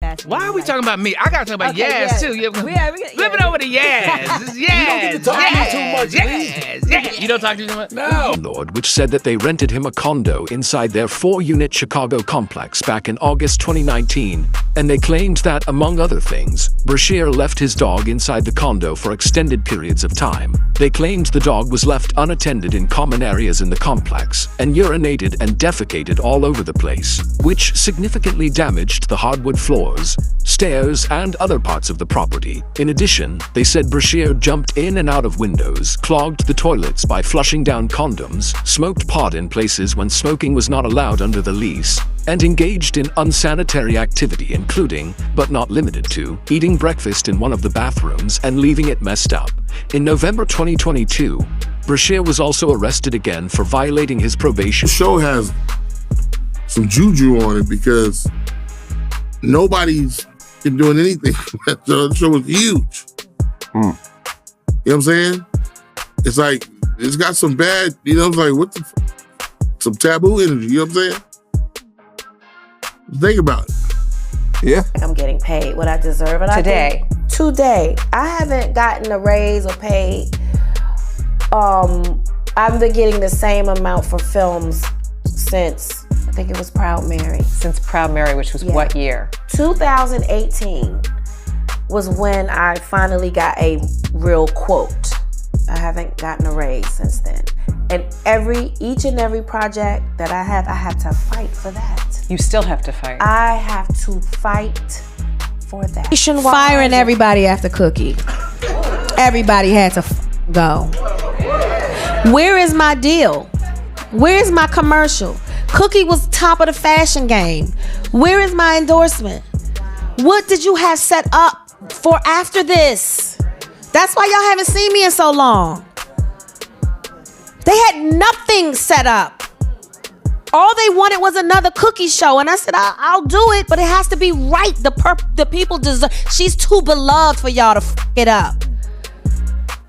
passion. Why are we talking about me? I gotta talk about Yaz too. Flipping over to Yaz. You don't get to talk to me too much, Yaz. You don't talk to me too much? No. Landlord, which said that they rented him a condo inside their 4-unit Chicago complex back in August 2019, and they claimed that, among other things, Bryshere left his dog inside the condo for extended periods of time. They claimed the dog was left unattended in common areas in the complex and urinated and defecated all over the place, which significantly damaged the hardwood floors, stairs, and other parts of the property. In addition, they said Bryshere jumped in and out of windows, clogged the toilets by flushing down condoms, smoked pot in places when smoking was not allowed under the lease, and engaged in unsanitary activity including, but not limited to, eating breakfast in one of the bathrooms and leaving it messed up. In November 2022, Bryshere was also arrested again for violating his probation. The show has some juju on it because nobody's been doing anything. The show is huge. You know what I'm saying? It's like, it's got some bad, it's like, what the some taboo energy, you know what I'm saying? Think about it. Yeah. I'm getting paid what I deserve. And today. I haven't gotten a raise or paid. I've been getting the same amount for films since, I think it was Proud Mary. Since Proud Mary, which was what year? 2018 was when I finally got a real quote. I haven't gotten a raise since then. And each and every project that I have to fight for that. You still have to fight. I have to fight for that. Firing everybody after Cookie. Everybody had to go. Where is my deal? Where is my commercial? Cookie was top of the fashion game. Where is my endorsement? What did you have set up for after this? That's why y'all haven't seen me in so long. They had nothing set up. All they wanted was another Cookie show. And I said, I'll do it, but it has to be right. The people deserve. She's too beloved for y'all to f it up.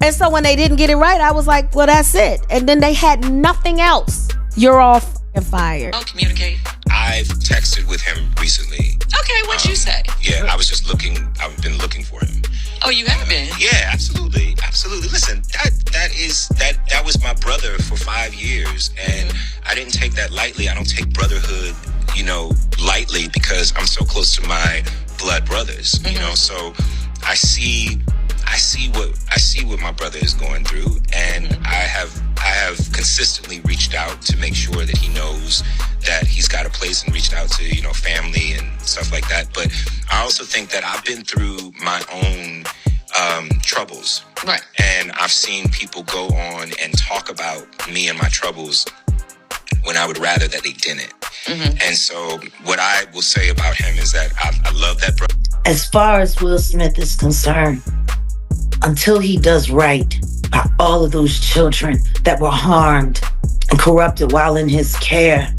And so when they didn't get it right, I was like, well, that's it. And then they had nothing else. You're all f***ing fired. Don't communicate. I've texted with him recently. Okay, what'd you say? Yeah, I was just looking. I've been looking for him. Oh, you have been? Yeah, absolutely. Listen, that was my brother for 5 years, and I didn't take that lightly. I don't take brotherhood, lightly because I'm so close to my blood brothers. So I see what my brother is going through, and I have consistently reached out to make sure that he knows that he's got a place, and reached out to family and stuff like that. But I also think that I've been through my own troubles, right? And I've seen people go on and talk about me and my troubles when I would rather that they didn't. And so what I will say about him is that I love that brother. As far as Will Smith is concerned, until he does right by all of those children that were harmed and corrupted while in his care,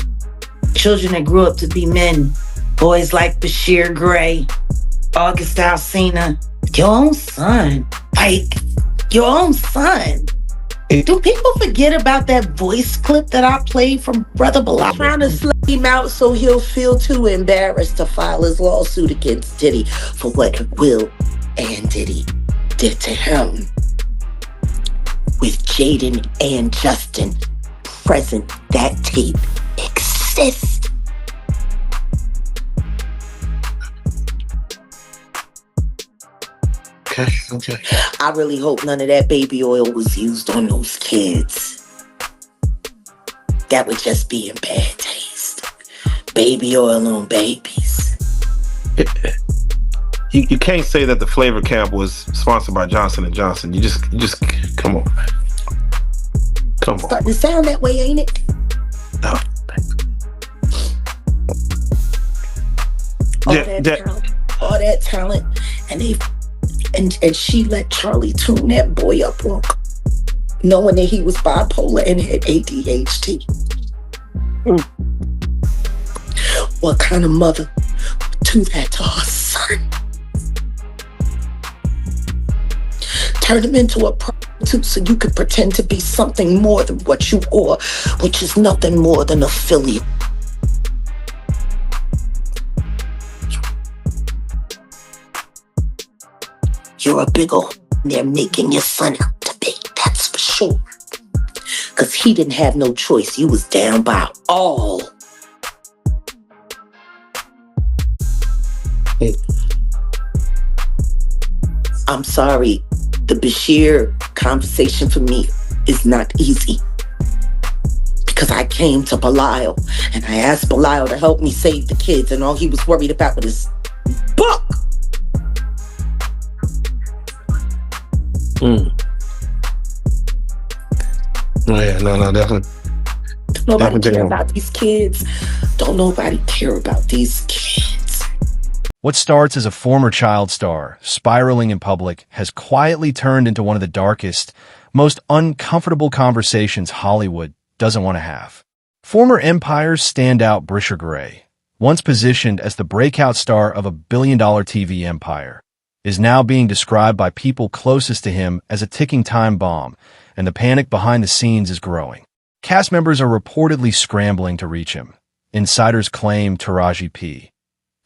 children that grew up to be men, boys like Bryshere Gray, August Alsina, your own son, your own son. Do people forget about that voice clip that I played from Brother Bilal? Trying to slut him out so he'll feel too embarrassed to file his lawsuit against Diddy for what Will and Diddy did to him. With Jaden and Justin present, that tape exists. Okay. I really hope none of that baby oil was used on those kids. That would just be in bad taste. Baby oil on babies. You can't say that the flavor camp was sponsored by Johnson & Johnson. You just come on, man. Come on. Starting to sound that way, ain't it? No. All that talent, and she let Charlie tune that boy up on, knowing that he was bipolar and had ADHD. What kind of mother would do that to her son? Turn him into a prostitute so you could pretend to be something more than what you are, which is nothing more than a filly. you're a big ol' they're making your son out to be. That's for sure. Because he didn't have no choice. You was down by all. I'm sorry. The Bryshere conversation for me is not easy. Because I came to Belial and I asked Belial to help me save the kids, and all he was worried about was his book. Oh yeah, no, definitely. Don't nobody Definitely. care about these kids. Don't nobody care about these kids. What starts as a former child star, spiraling in public, has quietly turned into one of the darkest, most uncomfortable conversations Hollywood doesn't want to have. Former Empire's standout Bryshere Gray, once positioned as the breakout star of a billion-dollar TV empire, is now being described by people closest to him as a ticking time bomb, and the panic behind the scenes is growing. Cast members are reportedly scrambling to reach him. Insiders claim Taraji P.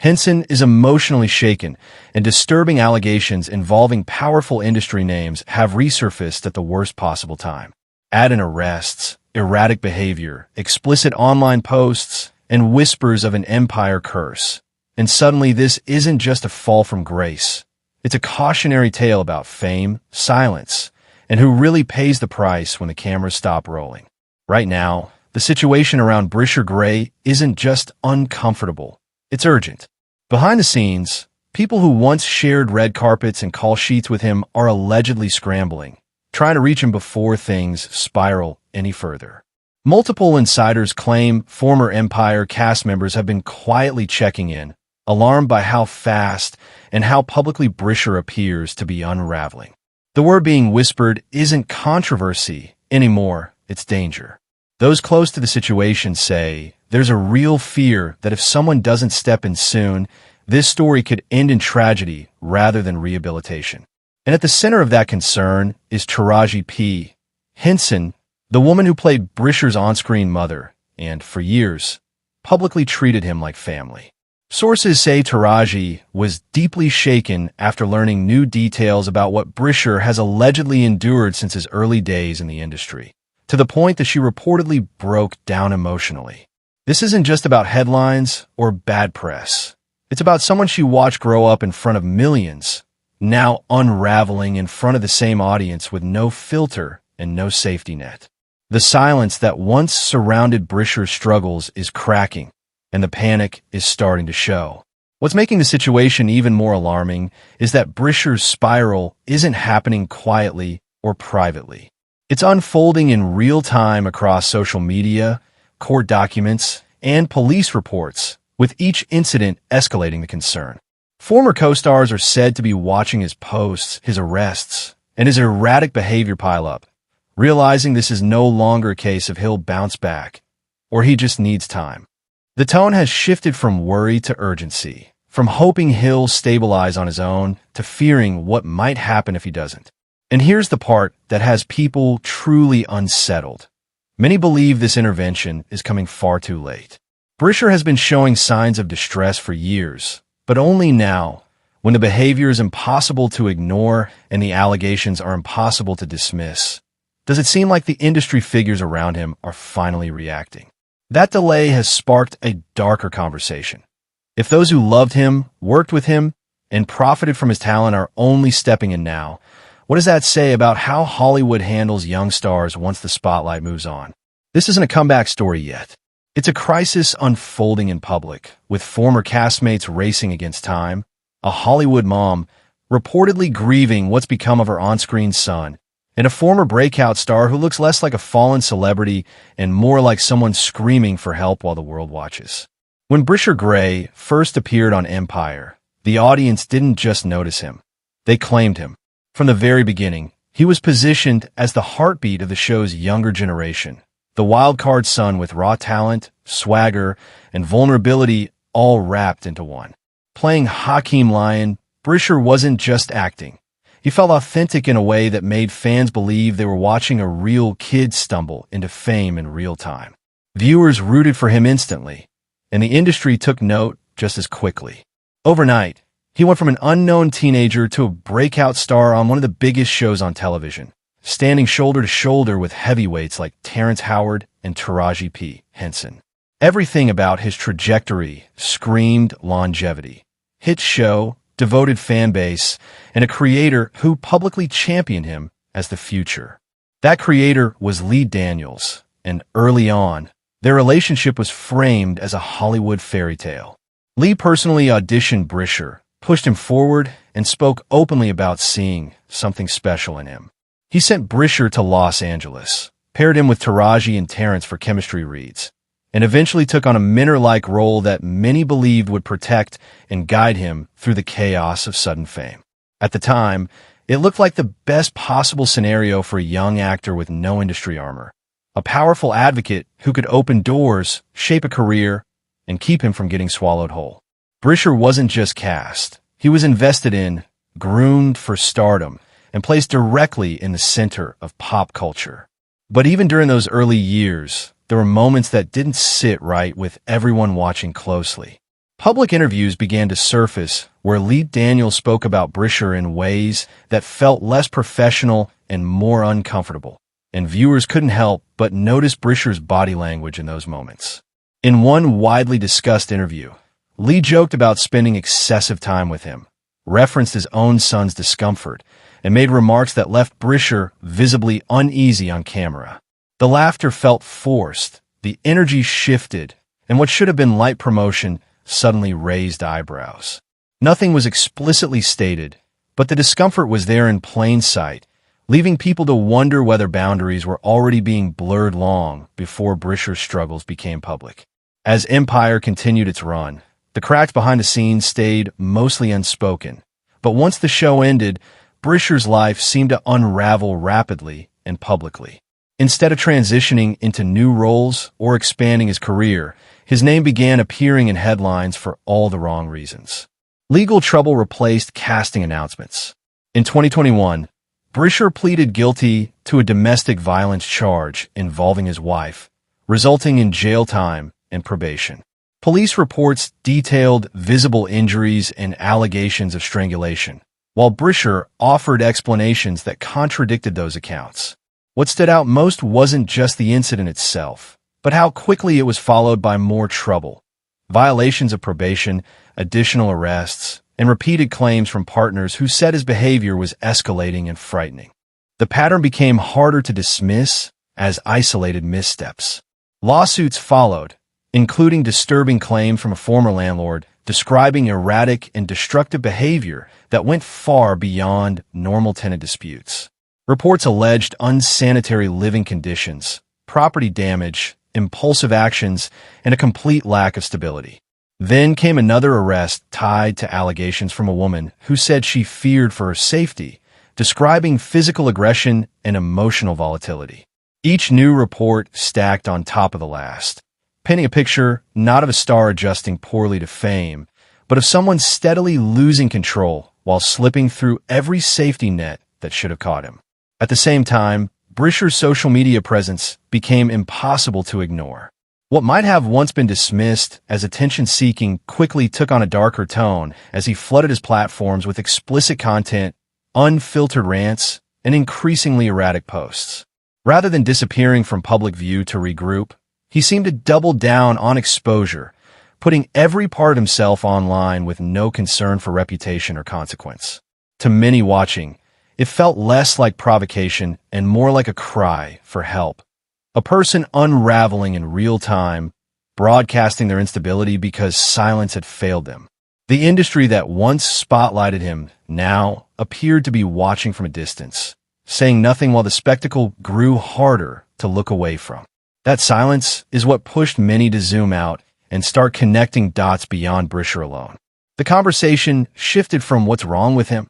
Henson is emotionally shaken, and disturbing allegations involving powerful industry names have resurfaced at the worst possible time. Add in arrests, erratic behavior, explicit online posts, and whispers of an empire curse. And suddenly this isn't just a fall from grace. It's a cautionary tale about fame, silence, and who really pays the price when the cameras stop rolling. Right now, the situation around Bryshere Gray isn't just uncomfortable, it's urgent. Behind the scenes, people who once shared red carpets and call sheets with him are allegedly scrambling, trying to reach him before things spiral any further. Multiple insiders claim former Empire cast members have been quietly checking in, alarmed by how fast and how publicly Bryshere appears to be unraveling. The word being whispered isn't controversy anymore, it's danger. Those close to the situation say there's a real fear that if someone doesn't step in soon, this story could end in tragedy rather than rehabilitation. And at the center of that concern is Taraji P. Henson, the woman who played Bryshere's on-screen mother and, for years, publicly treated him like family. Sources say Taraji was deeply shaken after learning new details about what Bryshere has allegedly endured since his early days in the industry, to the point that she reportedly broke down emotionally. This isn't just about headlines or bad press. It's about someone she watched grow up in front of millions, now unraveling in front of the same audience with no filter and no safety net. The silence that once surrounded Bryshere's struggles is cracking, and the panic is starting to show. What's making the situation even more alarming is that Bryshere's spiral isn't happening quietly or privately. It's unfolding in real time across social media, court documents, and police reports, with each incident escalating the concern. Former co-stars are said to be watching his posts, his arrests, and his erratic behavior pile up, realizing this is no longer a case of he'll bounce back, or he just needs time. The tone has shifted from worry to urgency, from hoping he'll stabilize on his own to fearing what might happen if he doesn't. And here's the part that has people truly unsettled. Many believe this intervention is coming far too late. Bryshere has been showing signs of distress for years, but only now, when the behavior is impossible to ignore and the allegations are impossible to dismiss, does it seem like the industry figures around him are finally reacting. That delay has sparked a darker conversation. If those who loved him, worked with him, and profited from his talent are only stepping in now, what does that say about how Hollywood handles young stars once the spotlight moves on? This isn't a comeback story yet. It's a crisis unfolding in public, with former castmates racing against time, a Hollywood mom reportedly grieving what's become of her on-screen son, and a former breakout star who looks less like a fallen celebrity and more like someone screaming for help while the world watches. When Bryshere Gray first appeared on Empire, the audience didn't just notice him. They claimed him. From the very beginning, he was positioned as the heartbeat of the show's younger generation, the wild-card son with raw talent, swagger, and vulnerability all wrapped into one. Playing Hakeem Lion, Bryshere wasn't just acting. He felt authentic in a way that made fans believe they were watching a real kid stumble into fame in real time. Viewers rooted for him instantly, and the industry took note just as quickly. Overnight, He went from an unknown teenager to a breakout star on one of the biggest shows on television, standing shoulder to shoulder with heavyweights like Terrence Howard and Taraji P. Henson. Everything about his trajectory screamed longevity. Hit show, devoted fan base, and a creator who publicly championed him as the future. That creator was Lee Daniels, and early on, their relationship was framed as a Hollywood fairy tale. Lee personally auditioned Bryshere, pushed him forward, and spoke openly about seeing something special in him. He sent Bryshere to Los Angeles, paired him with Taraji and Terrence for chemistry reads, and eventually took on a mentor-like role that many believed would protect and guide him through the chaos of sudden fame. At the time, it looked like the best possible scenario for a young actor with no industry armor, a powerful advocate who could open doors, shape a career, and keep him from getting swallowed whole. Bryshere wasn't just cast. He was invested in, groomed for stardom, and placed directly in the center of pop culture. But even during those early years, there were moments that didn't sit right with everyone watching closely. Public interviews began to surface where Lee Daniels spoke about Bryshere in ways that felt less professional and more uncomfortable, and viewers couldn't help but notice Bryshere's body language in those moments. In one widely discussed interview, Lee joked about spending excessive time with him, referenced his own son's discomfort, and made remarks that left Bryshere visibly uneasy on camera. The laughter felt forced, the energy shifted, and what should have been light promotion suddenly raised eyebrows. Nothing was explicitly stated, but the discomfort was there in plain sight, leaving people to wonder whether boundaries were already being blurred long before Bryshere's struggles became public. As Empire continued its run, the cracks behind the scenes stayed mostly unspoken, but once the show ended, Bryshere's life seemed to unravel rapidly and publicly. Instead of transitioning into new roles or expanding his career, his name began appearing in headlines for all the wrong reasons. Legal trouble replaced casting announcements. In 2021, Bryshere pleaded guilty to a domestic violence charge involving his wife, resulting in jail time and probation. Police reports detailed visible injuries and allegations of strangulation, while Bryshere offered explanations that contradicted those accounts. What stood out most wasn't just the incident itself, but how quickly it was followed by more trouble. Violations of probation, additional arrests, and repeated claims from partners who said his behavior was escalating and frightening. The pattern became harder to dismiss as isolated missteps. Lawsuits followed, including disturbing claims from a former landlord describing erratic and destructive behavior that went far beyond normal tenant disputes. Reports alleged unsanitary living conditions, property damage, impulsive actions, and a complete lack of stability. Then came another arrest tied to allegations from a woman who said she feared for her safety, describing physical aggression and emotional volatility. Each new report stacked on top of the last, painting a picture not of a star adjusting poorly to fame, but of someone steadily losing control while slipping through every safety net that should have caught him. At the same time, Bryshere's social media presence became impossible to ignore. What might have once been dismissed as attention-seeking quickly took on a darker tone as he flooded his platforms with explicit content, unfiltered rants, and increasingly erratic posts. Rather than disappearing from public view to regroup, he seemed to double down on exposure, putting every part of himself online with no concern for reputation or consequence. To many watching, it felt less like provocation and more like a cry for help. A person unraveling in real time, broadcasting their instability because silence had failed them. The industry that once spotlighted him now appeared to be watching from a distance, saying nothing while the spectacle grew harder to look away from. That silence is what pushed many to zoom out and start connecting dots beyond Bryshere alone. The conversation shifted from what's wrong with him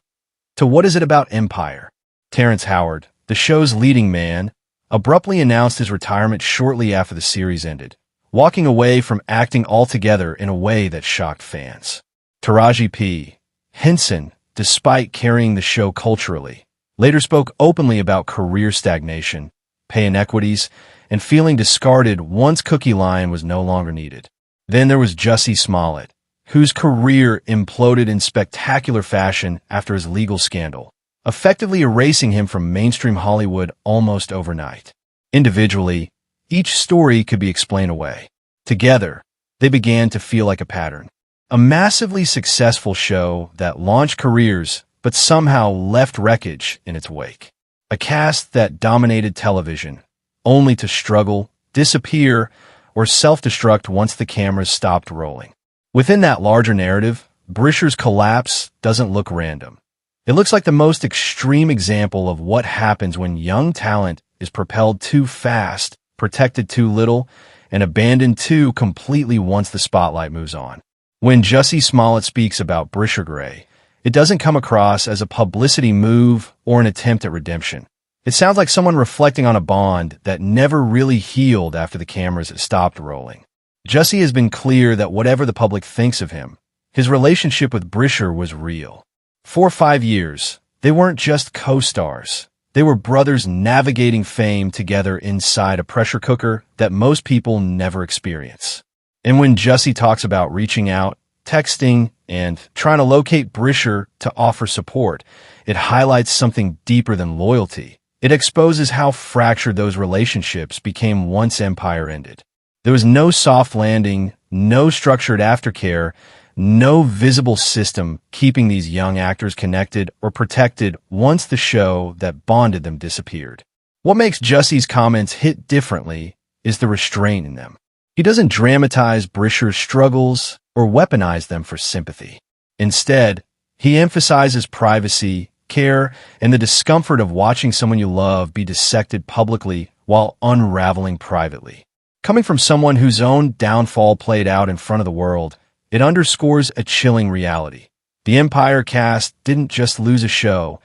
to what is it about Empire. Terrence Howard, the show's leading man, abruptly announced his retirement shortly after the series ended, walking away from acting altogether in a way that shocked fans. Taraji P. Henson, despite carrying the show culturally, later spoke openly about career stagnation, pay inequities, and feeling discarded once Cookie Lion was no longer needed. Then there was Jussie Smollett, whose career imploded in spectacular fashion after his legal scandal, effectively erasing him from mainstream Hollywood almost overnight. Individually, each story could be explained away. Together, they began to feel like a pattern. A massively successful show that launched careers but somehow left wreckage in its wake. A cast that dominated television, only to struggle, disappear, or self-destruct once the cameras stopped rolling. Within that larger narrative, Bryshere's collapse doesn't look random. It looks like the most extreme example of what happens when young talent is propelled too fast, protected too little, and abandoned too completely once the spotlight moves on. When Jussie Smollett speaks about Bryshere Gray, it doesn't come across as a publicity move or an attempt at redemption. It sounds like someone reflecting on a bond that never really healed after the cameras stopped rolling. Jussie has been clear that whatever the public thinks of him, his relationship with Bryshere was real. For 5 years, they weren't just co-stars. They were brothers navigating fame together inside a pressure cooker that most people never experience. And when Jussie talks about reaching out, texting, and trying to locate Bryshere to offer support, it highlights something deeper than loyalty. It exposes how fractured those relationships became once Empire ended. There was no soft landing, no structured aftercare, no visible system keeping these young actors connected or protected once the show that bonded them disappeared. What makes Jussie's comments hit differently is the restraint in them. He doesn't dramatize Bryshere's struggles or weaponize them for sympathy. Instead, he emphasizes privacy, care, and the discomfort of watching someone you love be dissected publicly while unraveling privately. Coming from someone whose own downfall played out in front of the world, it underscores a chilling reality. The Empire cast didn't just lose a show,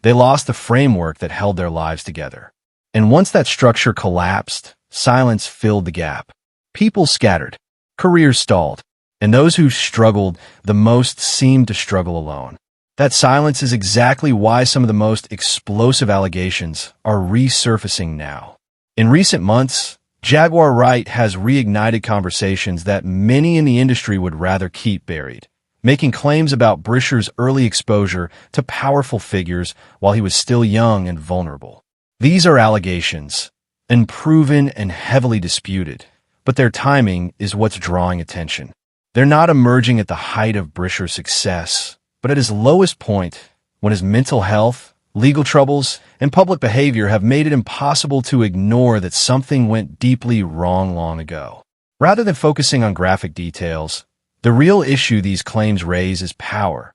they lost the framework that held their lives together. And once that structure collapsed, silence filled the gap. People scattered, careers stalled, and those who struggled the most seemed to struggle alone. That silence is exactly why some of the most explosive allegations are resurfacing now. In recent months, Jaguar Wright has reignited conversations that many in the industry would rather keep buried, making claims about Bryshere's early exposure to powerful figures while he was still young and vulnerable. These are allegations, unproven and heavily disputed, but their timing is what's drawing attention. They're not emerging at the height of Bryshere's success, but at his lowest point, when his mental health, legal troubles, and public behavior have made it impossible to ignore that something went deeply wrong long ago. Rather than focusing on graphic details, the real issue these claims raise is power.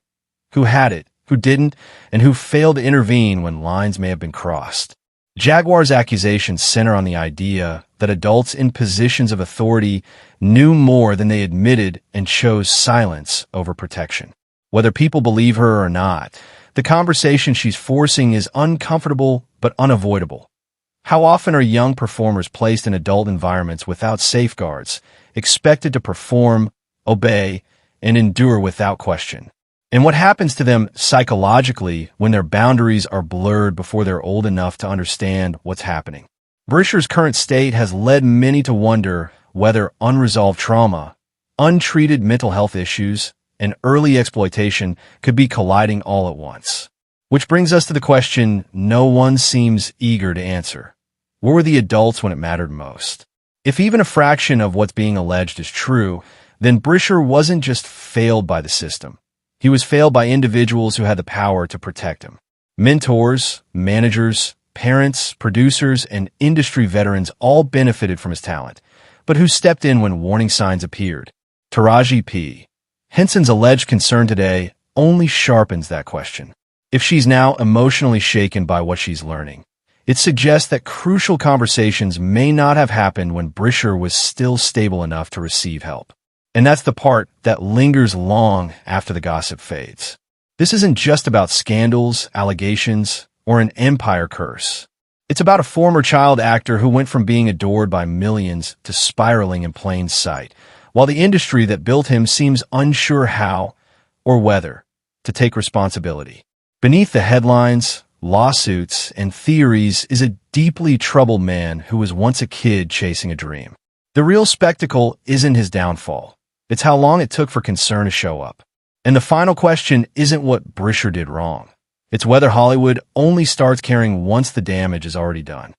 Who had it, who didn't, and who failed to intervene when lines may have been crossed. Jaguar's accusations center on the idea that adults in positions of authority knew more than they admitted and chose silence over protection. Whether people believe her or not, the conversation she's forcing is uncomfortable but unavoidable. How often are young performers placed in adult environments without safeguards, expected to perform, obey, and endure without question? And what happens to them psychologically when their boundaries are blurred before they're old enough to understand what's happening? Bryshere's current state has led many to wonder whether unresolved trauma, untreated mental health issues, and early exploitation could be colliding all at once. Which brings us to the question no one seems eager to answer. Where were the adults when it mattered most? If even a fraction of what's being alleged is true, then Bryshere wasn't just failed by the system. He was failed by individuals who had the power to protect him. Mentors, managers, parents, producers, and industry veterans all benefited from his talent, but who stepped in when warning signs appeared? Taraji P. Henson's alleged concern today only sharpens that question. If she's now emotionally shaken by what she's learning, it suggests that crucial conversations may not have happened when Bryshere was still stable enough to receive help. And that's the part that lingers long after the gossip fades. This isn't just about scandals, allegations, or an empire curse. It's about a former child actor who went from being adored by millions to spiraling in plain sight, while the industry that built him seems unsure how, or whether, to take responsibility. Beneath the headlines, lawsuits, and theories is a deeply troubled man who was once a kid chasing a dream. The real spectacle isn't his downfall. It's how long it took for concern to show up. And the final question isn't what Bryshere did wrong. It's whether Hollywood only starts caring once the damage is already done.